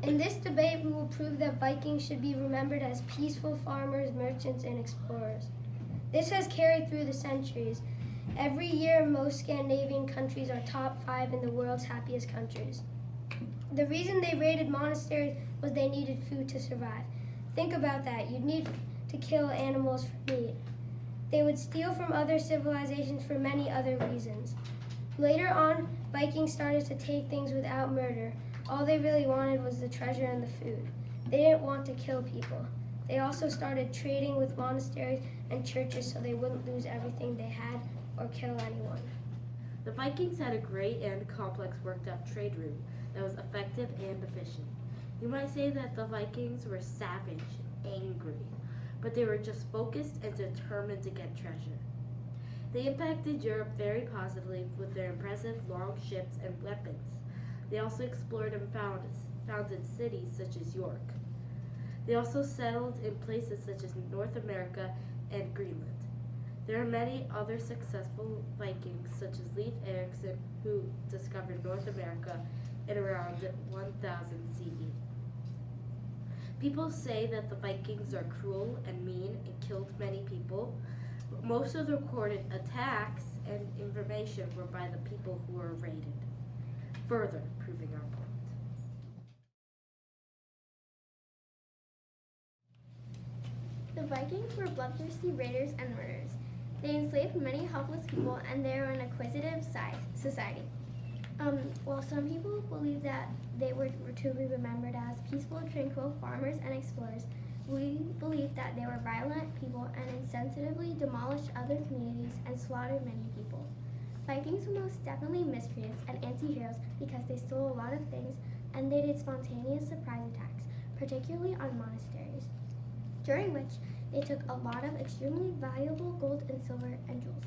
In this debate, we will prove that Vikings should be remembered as peaceful farmers, merchants, and explorers. This has carried through the centuries. Every year, most Scandinavian countries are top 5 in the world's happiest countries. The reason they raided monasteries was they needed food to survive. Think about that. You'd need to kill animals for meat. They would steal from other civilizations for many other reasons. Later on, Vikings started to take things without murder. All they really wanted was the treasure and the food. They didn't want to kill people. They also started trading with monasteries and churches so they wouldn't lose everything they had or kill anyone. The Vikings had a great and complex worked-out trade route that was effective and efficient. You might say that the Vikings were savage and angry, but they were just focused and determined to get treasure. They impacted Europe very positively with their impressive long ships and weapons. They also explored and founded cities such as York. They also settled in places such as North America and Greenland. There are many other successful Vikings such as Leif Erikson, who discovered North America in around 1000 CE. People say that the Vikings are cruel and mean and killed many people, but most of the recorded attacks and information were by the people who were raided, further proving our point. The Vikings were bloodthirsty raiders and murderers. They enslaved many helpless people, and they were an acquisitive society. While some people believe that they were to be remembered as peaceful, tranquil farmers and explorers, we believe that they were violent people and insensitively demolished other communities and slaughtered many people. Vikings were most definitely miscreants and anti-heroes because they stole a lot of things and they did spontaneous surprise attacks, particularly on monasteries, during which they took a lot of extremely valuable gold and silver and jewels.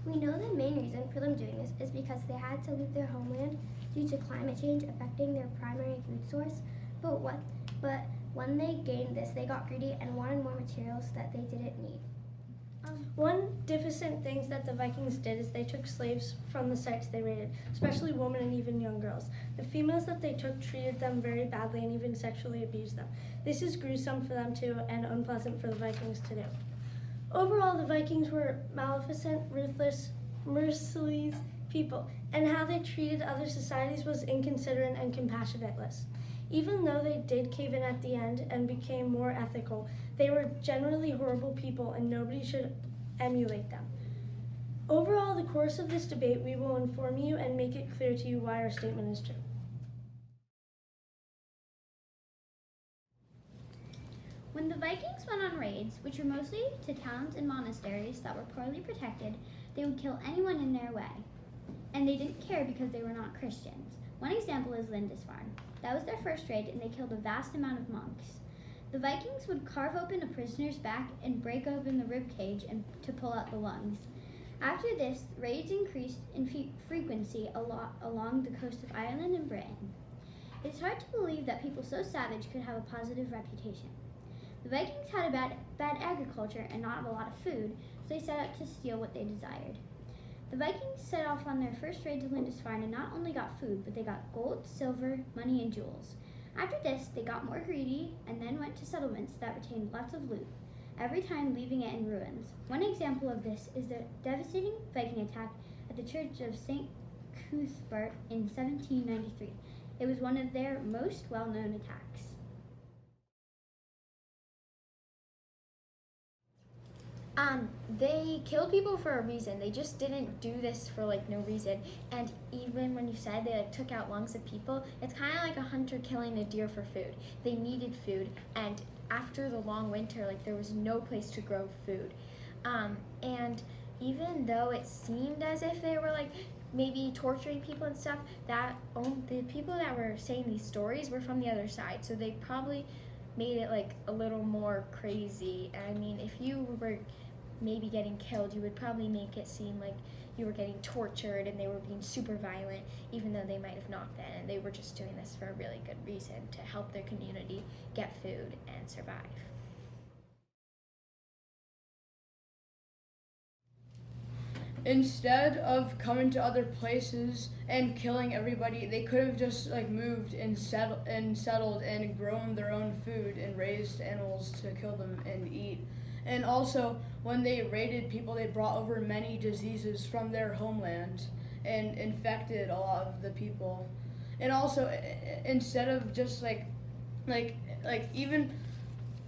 We know the main reason for them doing this is because they had to leave their homeland due to climate change affecting their primary food source, but when they gained this, they got greedy and wanted more materials that they didn't need. One difficult thing that the Vikings did is they took slaves from the sites they raided, especially women and even young girls. The females that they took treated them very badly and even sexually abused them. This is gruesome for them too and unpleasant for the Vikings to do. Overall, the Vikings were maleficent, ruthless, merciless people, and how they treated other societies was inconsiderate and compassionateless. Even though they did cave in at the end and became more ethical, they were generally horrible people and nobody should emulate them. Overall, the course of this debate, we will inform you and make it clear to you why our statement is true. When the Vikings went on raids, which were mostly to towns and monasteries that were poorly protected, they would kill anyone in their way. And they didn't care because they were not Christians. One example is Lindisfarne. That was their first raid, and they killed a vast amount of monks. The Vikings would carve open a prisoner's back and break open the rib cage to pull out the lungs. After this, raids increased in frequency along the coast of Ireland and Britain. It's hard to believe that people so savage could have a positive reputation. The Vikings had a bad agriculture and not a lot of food, so they set out to steal what they desired. The Vikings set off on their first raid to Lindisfarne and not only got food, but they got gold, silver, money, and jewels. After this, they got more greedy and then went to settlements that retained lots of loot, every time leaving it in ruins. One example of this is the devastating Viking attack at the church of St. Cuthbert in 1793. It was one of their most well-known attacks. They killed people for a reason. They just didn't do this for no reason. And even when you said they took out lungs of people, it's kind of like a hunter killing a deer for food. They needed food, and after the long winter, there was no place to grow food. And even though it seemed as if they were maybe torturing people and stuff, the people that were saying these stories were from the other side, so they probably made it a little more crazy. I mean, if you were maybe getting killed, you would probably make it seem like you were getting tortured and they were being super violent, even though they might have not been, and they were just doing this for a really good reason, to help their community get food and survive. instead of coming to other places and killing everybody, they could have just like moved and settled and grown their own food and raised animals to kill them and eat. And also, when they raided people, they brought over many diseases from their homeland and infected a lot of the people. And also, instead of just like even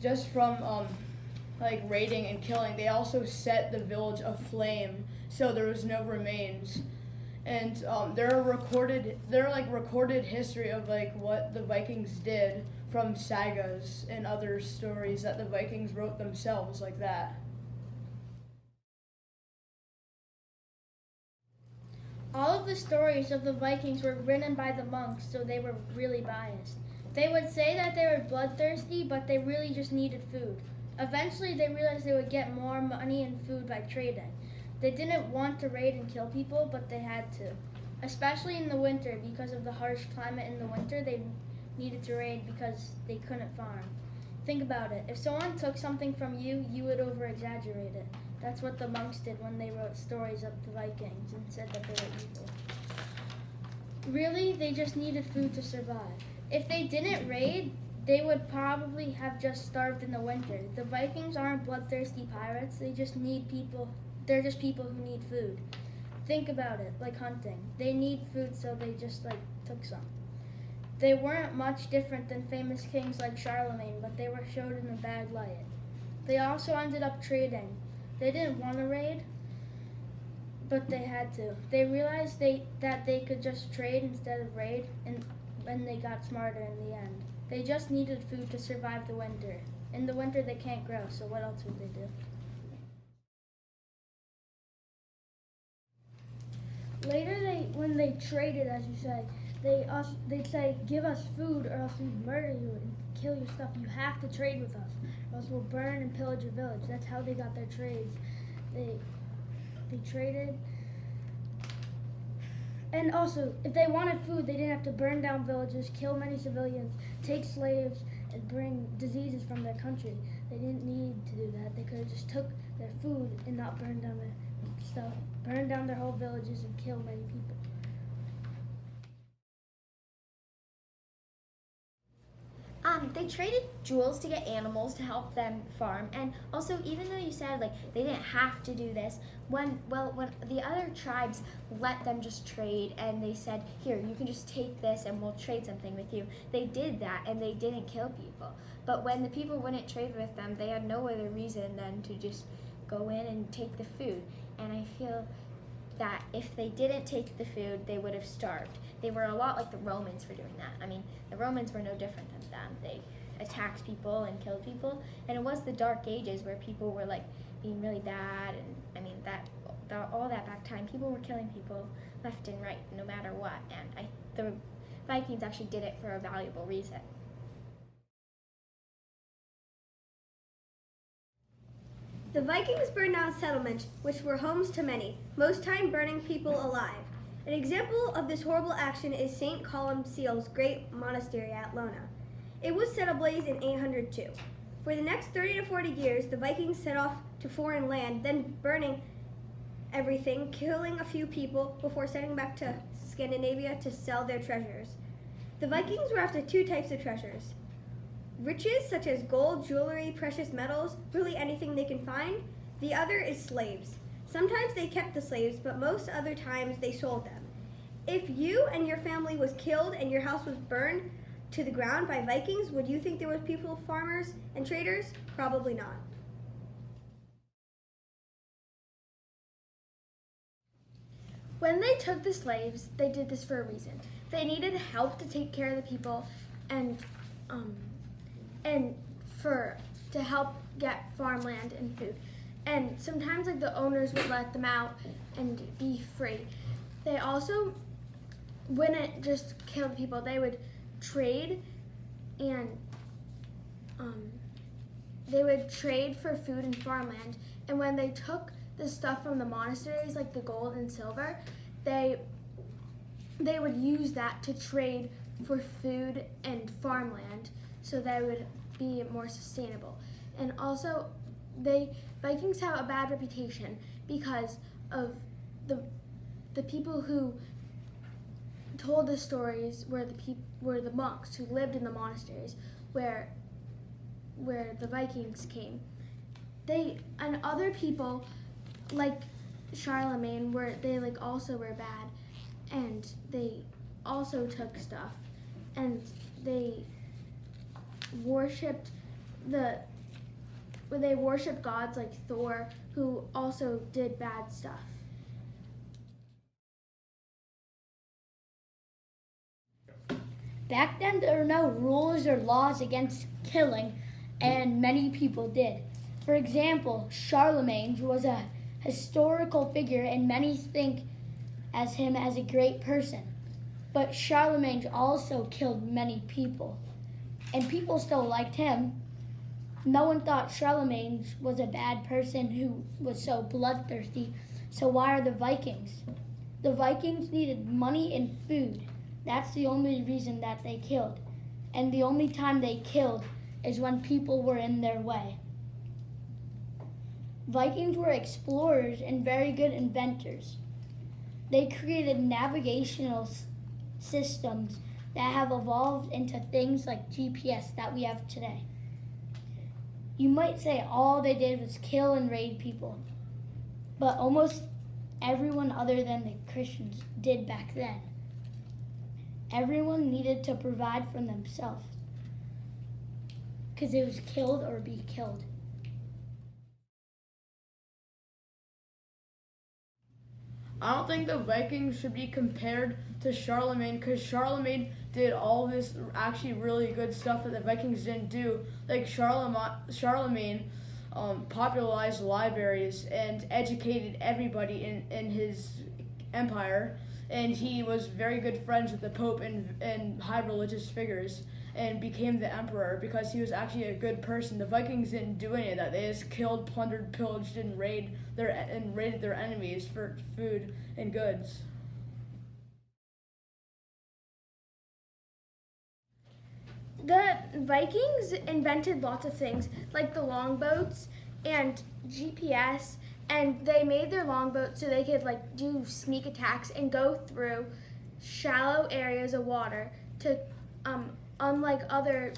just from like raiding and killing, they also set the village aflame, so there was no remains. And there are recorded history of like what the Vikings did from sagas and other stories that the Vikings wrote themselves like that. All of the stories of the Vikings were written by the monks, so they were really biased. They would say that they were bloodthirsty, but they really just needed food. Eventually, they realized they would get more money and food by trading. They didn't want to raid and kill people, but they had to. Especially in the winter, because of the harsh climate in the winter, they needed to raid because they couldn't farm. Think about it. If someone took something from you, you would over-exaggerate it. That's what the monks did when they wrote stories of the Vikings and said that they were evil. Really, they just needed food to survive. If they didn't raid, they would probably have just starved in the winter. The Vikings aren't bloodthirsty pirates. They're just people who need food. Think about it, like hunting. They need food, so they just took some. They weren't much different than famous kings like Charlemagne, but they were showed in a bad light. They also ended up trading. They didn't want to raid, but they had to. They realized that they could just trade instead of raid, and they got smarter in the end. They just needed food to survive the winter. In the winter, they can't grow, so what else would they do? Later, when they traded, as you say, they'd say, give us food or else we murder you and kill your stuff. You have to trade with us or else we'll burn and pillage your village. That's how they got their trades. They traded. And also, if they wanted food, they didn't have to burn down villages, kill many civilians, take slaves, and bring diseases from their country. They didn't need to do that. They could have just took their food and not burned down their stuff, burn down their whole villages and kill many people. They traded jewels to get animals to help them farm, and also, even though you said they didn't have to do this, when the other tribes let them just trade and they said, here, you can just take this and we'll trade something with you, they did that and they didn't kill people. But when the people wouldn't trade with them, they had no other reason than to just go in and take the food. And I feel that if they didn't take the food, they would have starved. They were a lot like the Romans for doing that. I mean, the Romans were no different than them. They attacked people and killed people, and it was the Dark Ages where people were being really bad, and I mean all that back time, people were killing people left and right, no matter what. And the Vikings actually did it for a valuable reason. The Vikings burned down settlements, which were homes to many, most time burning people alive. An example of this horrible action is St. Columcille's great monastery at Lona. It was set ablaze in 802. For the next 30 to 40 years, the Vikings set off to foreign land, then burning everything, killing a few people before setting back to Scandinavia to sell their treasures. The Vikings were after two types of treasures. Riches such as gold, jewelry, precious metals, really anything they can find. The other is slaves. Sometimes they kept the slaves, but most other times they sold them. If you and your family was killed and your house was burned to the ground by Vikings, would you think there were people, farmers, and traders? Probably not. When they took the slaves, they did this for a reason. They needed help to take care of the people and to help get farmland and food. And sometimes the owners would let them out and be free. They also wouldn't just kill the people. They would trade and they would trade for food and farmland. And when they took the stuff from the monasteries, like the gold and silver, they would use that to trade for food and farmland, so they would be more sustainable. And also, Vikings have a bad reputation because of the people who told the stories were the monks who lived in the monasteries where the Vikings came. And other people like Charlemagne also were bad, and they also took stuff, and they worshipped gods like Thor, who also did bad stuff. Back then, there were no rules or laws against killing, and many people did. For example, Charlemagne was a historical figure, and many think as him as a great person. But Charlemagne also killed many people, and people still liked him. No one thought Charlemagne was a bad person who was so bloodthirsty. So why are the Vikings? The Vikings needed money and food. That's the only reason that they killed. And the only time they killed is when people were in their way. Vikings were explorers and very good inventors. They created navigational systems that have evolved into things like GPS that we have today. You might say all they did was kill and raid people, but almost everyone other than the Christians did back then. Everyone needed to provide for themselves because it was killed or be killed. I don't think the Vikings should be compared to Charlemagne, because Charlemagne did all this actually really good stuff that the Vikings didn't do. Like Charlemagne popularized libraries and educated everybody in his empire, and he was very good friends with the Pope and high religious figures, and became the emperor because he was actually a good person. The Vikings didn't do any of that. They just killed, plundered, pillaged, and raided their enemies for food and goods. The Vikings invented lots of things, like the longboats and GPS, and they made their longboats so they could do sneak attacks and go through shallow areas of water to unlike other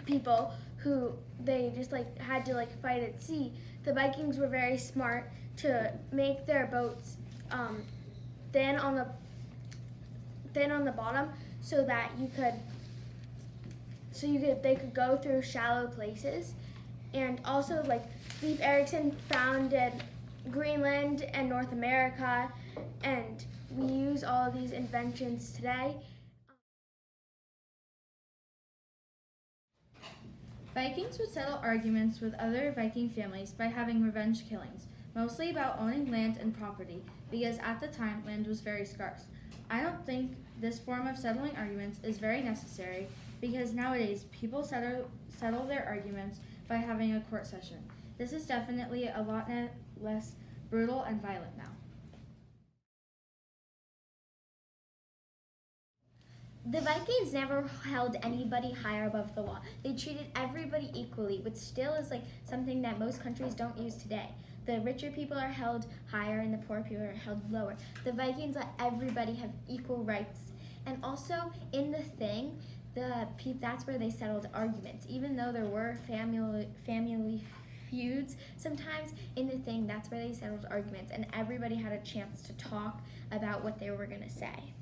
people who they just had to fight at sea. The Vikings were very smart to make their boats thin on the bottom so that they could go through shallow places. And also Leif Erikson founded Greenland and North America, and we use all of these inventions today. Vikings would settle arguments with other Viking families by having revenge killings, mostly about owning land and property, because at the time land was very scarce. I don't think this form of settling arguments is very necessary, because nowadays people settle their arguments by having a court session. This is definitely a lot less brutal and violent now. The Vikings never held anybody higher above the law. They treated everybody equally, which still is something that most countries don't use today. The richer people are held higher and the poor people are held lower. The Vikings let everybody have equal rights. And also in the thing, that's where they settled arguments. Even though there were family feuds, sometimes in the thing, that's where they settled arguments, and everybody had a chance to talk about what they were going to say.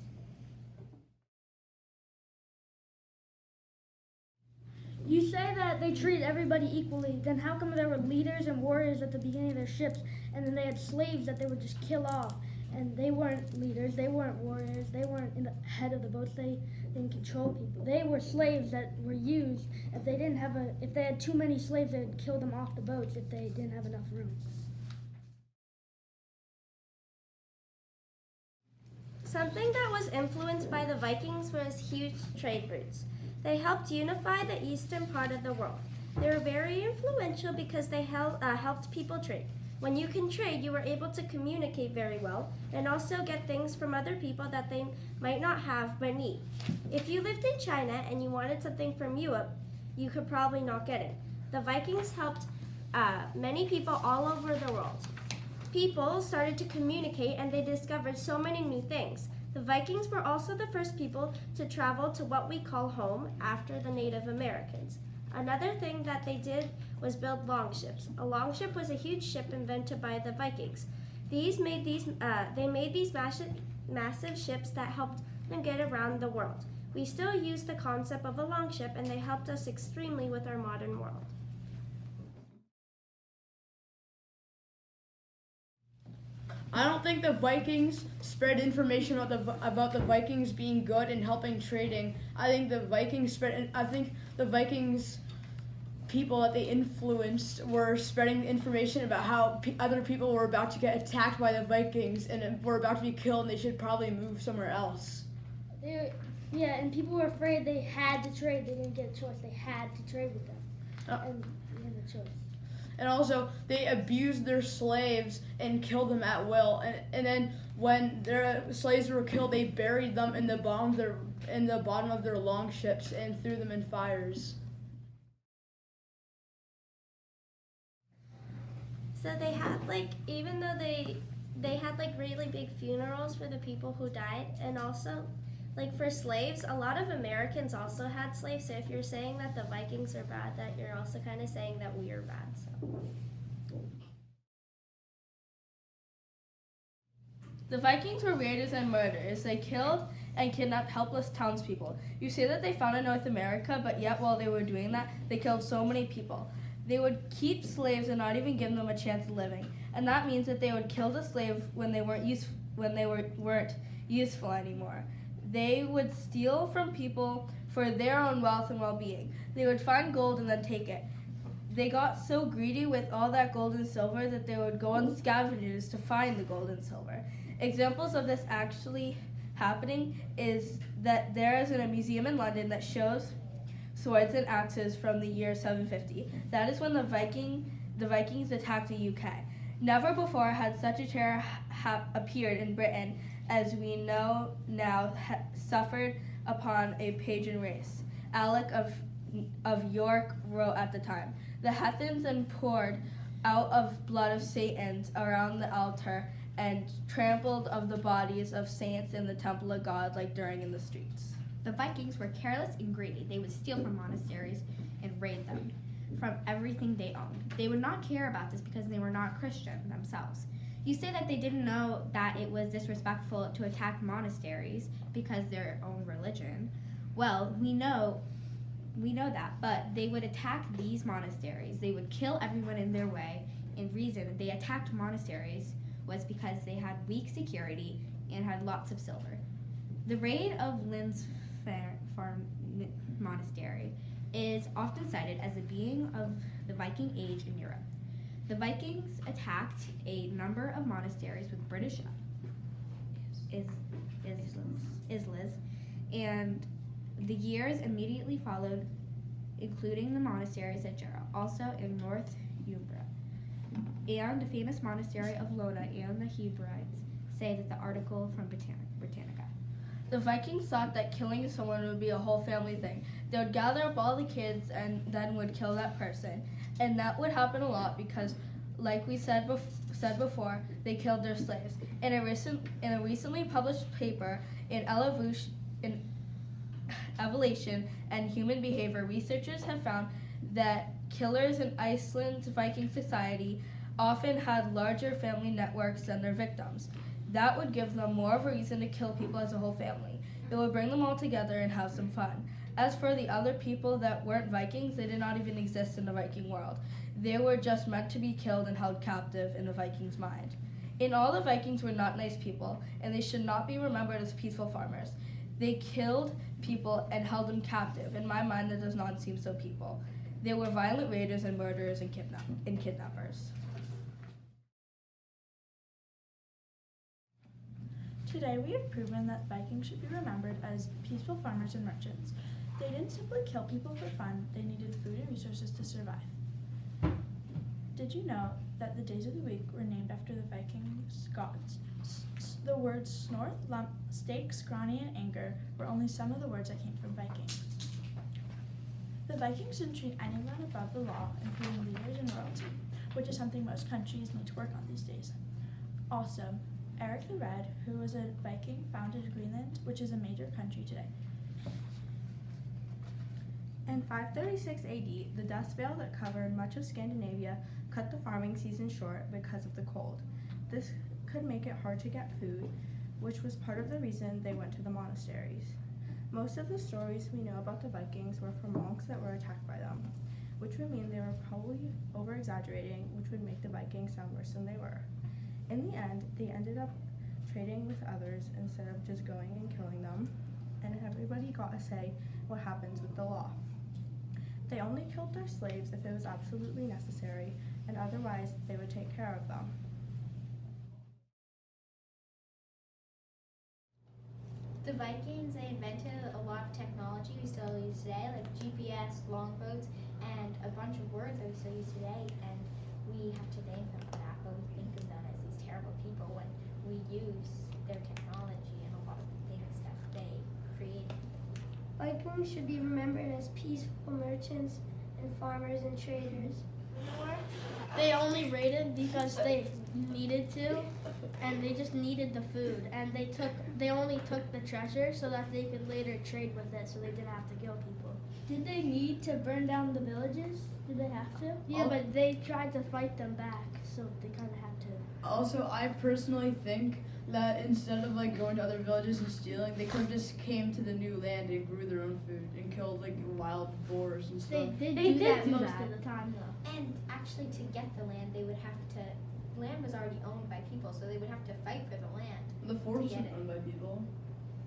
You say that they treated everybody equally, then how come there were leaders and warriors at the beginning of their ships, and then they had slaves that they would just kill off? And they weren't leaders, they weren't warriors, they weren't in the head of the boats, they didn't control people. They were slaves that were used. If they had too many slaves, they would kill them off the boats if they didn't have enough room. Something that was influenced by the Vikings was huge trade routes. They helped unify the eastern part of the world. They were very influential because they helped people trade. When you can trade, you were able to communicate very well and also get things from other people that they might not have but need. If you lived in China and you wanted something from Europe, you could probably not get it. The Vikings helped many people all over the world. people started to communicate and they discovered so many new things. The Vikings were also the first people to travel to what we call home after the Native Americans. Another thing that they did was build longships. A longship was a huge ship invented by the Vikings. They made these massive ships that helped them get around the world. We still use the concept of a longship, and they helped us extremely with our modern world. I don't think the Vikings spread information about the Vikings being good and helping trading. I think the Vikings people that they influenced were spreading information about how other people were about to get attacked by the Vikings and were about to be killed, and they should probably move somewhere else. Yeah, and people were afraid they had to trade. They didn't get a choice. They had to trade with them. And they had a choice. And also, they abused their slaves and killed them at will. And then when their slaves were killed, they buried them in the bottom of their longships and threw them in fires. So they had even though they had really big funerals for the people who died, and also for slaves, a lot of Americans also had slaves. So if you're saying that the Vikings are bad, that you're also kind of saying that we are bad. So. The Vikings were raiders and murderers. They killed and kidnapped helpless townspeople. You say that they founded North America, but yet while they were doing that, they killed so many people. They would keep slaves and not even give them a chance of living, and that means that they would kill the slave when they weren't useful anymore. They would steal from people for their own wealth and well-being. They would find gold and then take it. They got so greedy with all that gold and silver that they would go on scavengers to find the gold and silver. Examples of this actually happening is that there is a museum in London that shows swords and axes from the year 750. That is when the Vikings attacked the UK. Never before had such a terror appeared in Britain as we know now suffered upon a pagan race. Alec of York wrote at the time, "The heathens and poured out of blood of Satans around the altar and trampled of the bodies of saints in the temple of God like during in the streets." The Vikings were careless and greedy. They would steal from monasteries and raid them from everything they owned. They would not care about this because they were not Christian themselves. You say that they didn't know that it was disrespectful to attack monasteries because their own religion. Well, we know that, but they would attack these monasteries. They would kill everyone in their way, and reason they attacked monasteries was because they had weak security and had lots of silver. The raid of Lynn's Farm Monastery is often cited as the beginning of the Viking Age in Europe. The Vikings attacked a number of monasteries with British Islas, and the years immediately followed, including the monasteries at Jera, also in North Umbria, and the famous monastery of Lona, and the Hebrides say that the article from Britannica. The Vikings thought that killing someone would be a whole family thing. They would gather up all the kids and then would kill that person. And that would happen a lot because, like we said before, they killed their slaves. In a recently published paper in Evolution and Human Behavior, researchers have found that killers in Iceland's Viking society often had larger family networks than their victims. That would give them more of a reason to kill people as a whole family. It would bring them all together and have some fun. As for the other people that weren't Vikings, they did not even exist in the Viking world. They were just meant to be killed and held captive in the Vikings' mind. In all, the Vikings were not nice people, and they should not be remembered as peaceful farmers. They killed people and held them captive. In my mind, that does not seem so peaceful. They were violent raiders and murderers and kidnappers. Today we have proven that Vikings should be remembered as peaceful farmers and merchants. They didn't simply kill people for fun, they needed food and resources to survive. Did you know that the days of the week were named after the Vikings' gods? The words snort, lump, stake, scrawny, and anger were only some of the words that came from Viking. The Vikings didn't treat anyone above the law, including leaders and royalty. which is something most countries need to work on these days. Also, Eric the Red, who was a Viking, founded Greenland, which is a major country today. In 536 AD, the dust veil that covered much of Scandinavia cut the farming season short because of the cold. This could make it hard to get food, which was part of the reason they went to the monasteries. Most of the stories we know about the Vikings were from monks that were attacked by them, which would mean they were probably over-exaggerating, which would make the Vikings sound worse than they were. In the end, they ended up trading with others instead of just going and killing them, and everybody got a say what happens with the law. They only killed their slaves if it was absolutely necessary, and otherwise they would take care of them. The Vikings, they invented a lot of technology we still use today, like GPS, longboats, and a bunch of words that we still use today, and we have to thank them for that, but we think of them as these terrible people when we use their technology and a lot of the things that they created. Vikings should be remembered as peaceful merchants and farmers and traders. They only raided because they needed to, and they just needed the food, and they only took the treasure so that they could later trade with it, so they didn't have to kill people. Did they need to burn down the villages? Did they have to? Yeah, but they tried to fight them back, so they kind of had to. Also, I personally think that instead of like going to other villages and stealing, they could have just came to the new land and grew their own food and killed like wild boars and stuff. They did that most of the time though. And actually, to get the land, they would have to. Land was already owned by people, so they would have to fight for the land. The forest get was it. owned by people.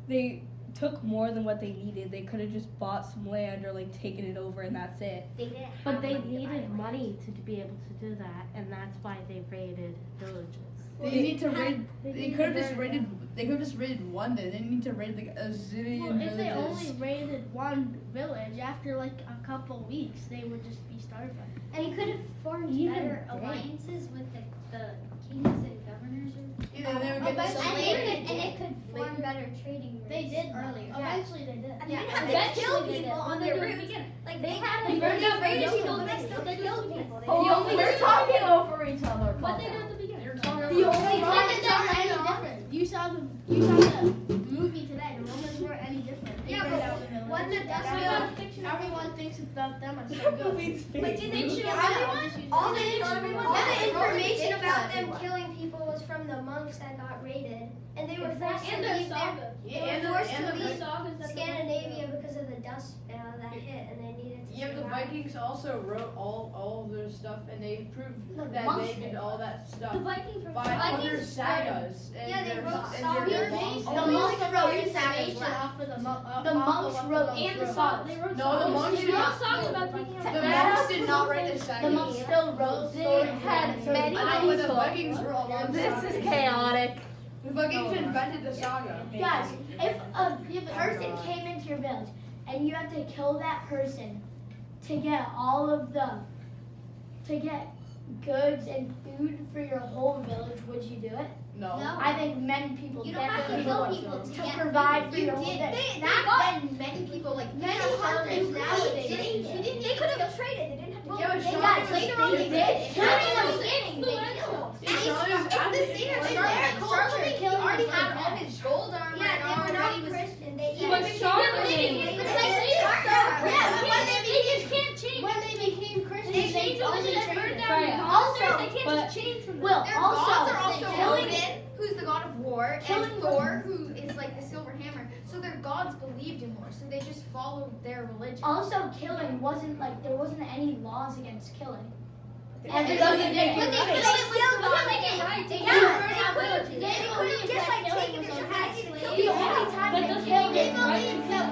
They took more than what they needed. They could have just bought some land or like taken it over and that's it. They didn't have But they money to buy needed land. money to be able to do that, and that's why they raided villages. They need to raid. They could have just raided. They could have just raided one. They didn't need to raid like a zillion Well, if villages. they only raided one village, after like a couple weeks, they would just be starving. And he could have formed Even better they- alliances with the kings and governors. Yeah, they would get the And they could form better trading routes. They did earlier. Eventually, they did. And They yeah, didn't have to eventually kill they people did. on their routes. Like they had They like burned they out raided the people, but village. they still killed people. They The only we're talking over each other. What they did at the beginning. The only time Romans that aren't they any different. You saw the movie today. The Romans weren't any different. They Yeah, burned but out the village. when the dust Everyone thinks about them as so good. But did they kill everyone? All the information about them killing people was from the monks that got raided, and they were forced to leave their. They were forced to leave Scandinavia because of the dust that hit, and they needed to. Yeah, the survive. Vikings also wrote all of their stuff, and they proved that monks they did all that stuff The Vikings were by other sagas. And Yeah, they their- wrote and their sagas. long- The monks wrote information information off of the The monks wrote and the sagas. They wrote No, the monks did not. about The monks did not write the sagas. The monks still wrote stories. had many I know, but the Vikings wrote a lot of This sagas. is chaotic. The Vikings invented the saga. Guys, if a person came into your village and you had to kill that person to get to get goods and food for your whole village, would you do it? No. I think many people You don't have to definitely kill would. people to to get provide food. for your whole They village. then many people like Many hunters nowadays. They could have traded. They didn't have to Yeah, but they Sean got was- later on they they did. did. Sean In the was beginning they killed. already had all his gold armor Yeah, and they were not already was. Christian. They But Sean When they became Christians, they totally traded. Also, They can't just change from Will Their also gods are also killing Odin, who's the god of war, Killing and Thor, who is like the silver hammer. So their gods believed in war, so they just followed their religion. Also, killing wasn't like there wasn't any laws against killing. Everybody Everybody did it. did But it. they still got it right. They The only time they killed